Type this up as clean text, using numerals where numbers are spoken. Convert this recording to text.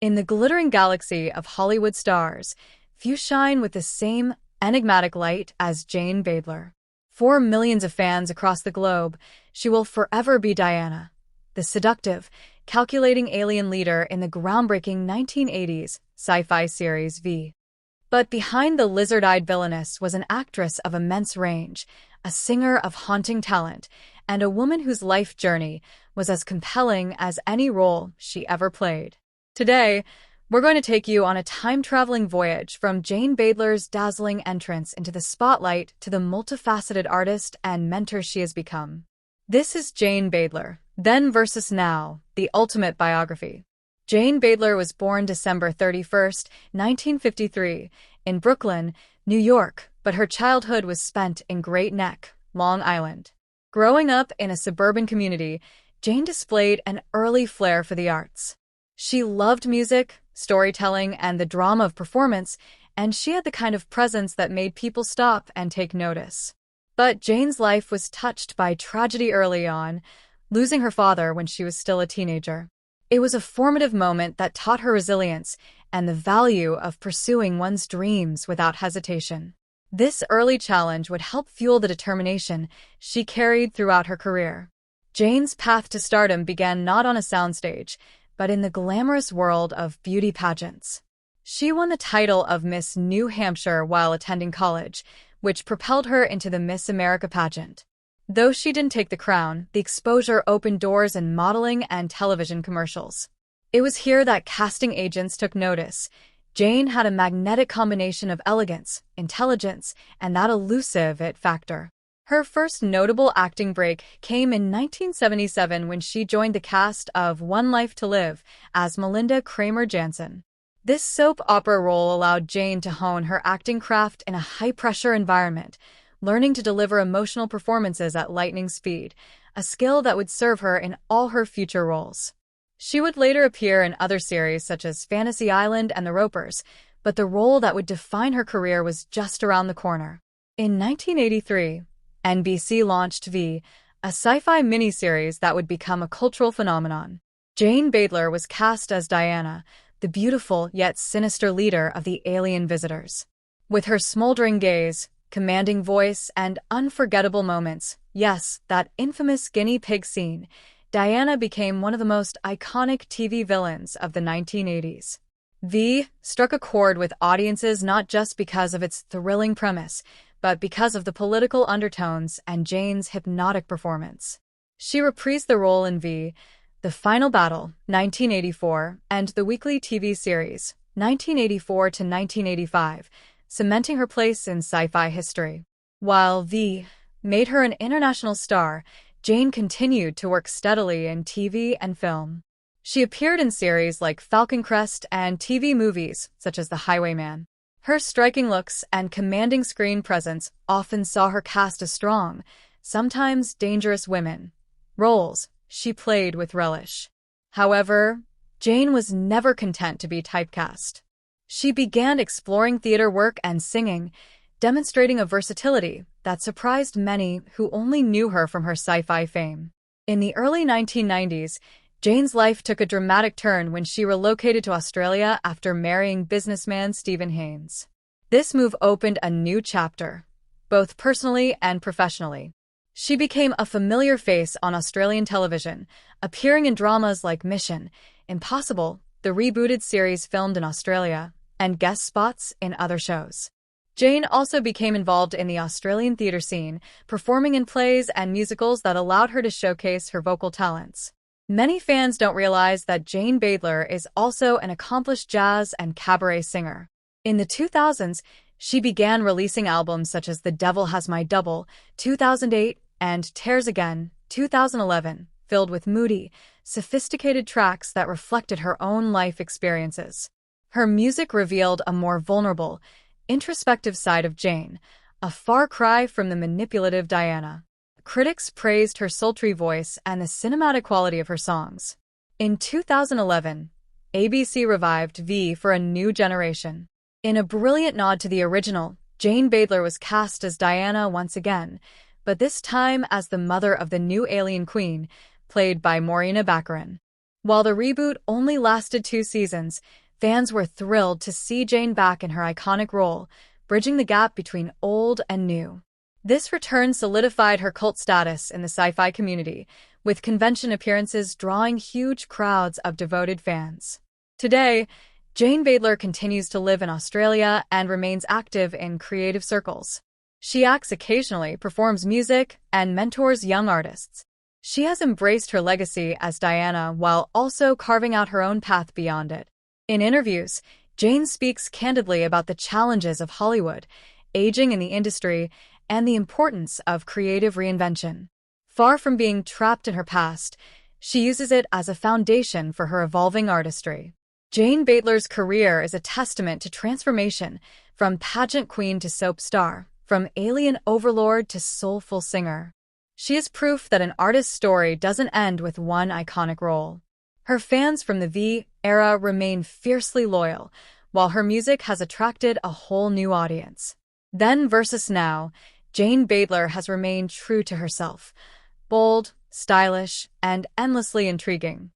In the glittering galaxy of Hollywood stars, few shine with the same enigmatic light as Jane Badler. For millions of fans across the globe, she will forever be Diana, the seductive, calculating alien leader in the groundbreaking 1980s sci-fi series V. But behind the lizard-eyed villainess was an actress of immense range, a singer of haunting talent, and a woman whose life journey was as compelling as any role she ever played. Today, we're going to take you on a time-traveling voyage from Jane Badler's dazzling entrance into the spotlight to the multifaceted artist and mentor she has become. This is Jane Badler, Then versus Now, the ultimate biography. Jane Badler was born December 31st, 1953, in Brooklyn, New York, but her childhood was spent in Great Neck, Long Island. Growing up in a suburban community, Jane displayed an early flair for the arts. She loved music, storytelling, and the drama of performance, and she had the kind of presence that made people stop and take notice. But Jane's life was touched by tragedy early on, losing her father when she was still a teenager. It was a formative moment that taught her resilience and the value of pursuing one's dreams without hesitation. This early challenge would help fuel the determination she carried throughout her career. Jane's path to stardom began not on a soundstage, but in the glamorous world of beauty pageants. She won the title of Miss New Hampshire while attending college, which propelled her into the Miss America pageant. Though she didn't take the crown, the exposure opened doors in modeling and television commercials. It was here that casting agents took notice. Jane had a magnetic combination of elegance, intelligence, and that elusive it factor. Her first notable acting break came in 1977 when she joined the cast of One Life to Live as Melinda Kramer Jansen. This soap opera role allowed Jane to hone her acting craft in a high-pressure environment, learning to deliver emotional performances at lightning speed, a skill that would serve her in all her future roles. She would later appear in other series such as Fantasy Island and The Ropers, but the role that would define her career was just around the corner. In 1983, NBC launched V, a sci-fi miniseries that would become a cultural phenomenon. Jane Badler was cast as Diana, the beautiful yet sinister leader of the alien visitors. With her smoldering gaze, commanding voice, and unforgettable moments, yes, that infamous guinea pig scene, Diana became one of the most iconic TV villains of the 1980s. V struck a chord with audiences not just because of its thrilling premise, but because of the political undertones and Jane's hypnotic performance. She reprised the role in V, The Final Battle, 1984, and the weekly TV series, 1984 to 1985, cementing her place in sci-fi history. While V made her an international star, Jane continued to work steadily in TV and film. She appeared in series like Falcon Crest and TV movies such as The Highwayman. Her striking looks and commanding screen presence often saw her cast as strong, sometimes dangerous women, roles she played with relish. However, Jane was never content to be typecast. She began exploring theater work and singing, demonstrating a versatility that surprised many who only knew her from her sci-fi fame. In the early 1990s, Jane's life took a dramatic turn when she relocated to Australia after marrying businessman Stephen Haynes. This move opened a new chapter, both personally and professionally. She became a familiar face on Australian television, appearing in dramas like Mission Impossible, the rebooted series filmed in Australia, and guest spots in other shows. Jane also became involved in the Australian theatre scene, performing in plays and musicals that allowed her to showcase her vocal talents. Many fans don't realize that Jane Badler is also an accomplished jazz and cabaret singer. In the 2000s, she began releasing albums such as The Devil Has My Double, 2008, and Tears Again, 2011, filled with moody, sophisticated tracks that reflected her own life experiences. Her music revealed a more vulnerable, introspective side of Jane, a far cry from the manipulative Diana. Critics praised her sultry voice and the cinematic quality of her songs. In 2011, ABC revived V for a new generation. In a brilliant nod to the original, Jane Badler was cast as Diana once again, but this time as the mother of the new alien queen, played by Morena Baccarin. While the reboot only lasted 2 seasons, fans were thrilled to see Jane back in her iconic role, bridging the gap between old and new. This return solidified her cult status in the sci-fi community, with convention appearances drawing huge crowds of devoted fans. Today, Jane Badler continues to live in Australia and remains active in creative circles. She acts occasionally, performs music, and mentors young artists. She has embraced her legacy as Diana while also carving out her own path beyond it. In interviews, Jane speaks candidly about the challenges of Hollywood, aging in the industry, and the importance of creative reinvention. Far from being trapped in her past, she uses it as a foundation for her evolving artistry. Jane Badler's career is a testament to transformation, from pageant queen to soap star, from alien overlord to soulful singer. She is proof that an artist's story doesn't end with one iconic role. Her fans from the V era remain fiercely loyal, while her music has attracted a whole new audience. Then versus now, Jane Badler has remained true to herself, bold, stylish, and endlessly intriguing.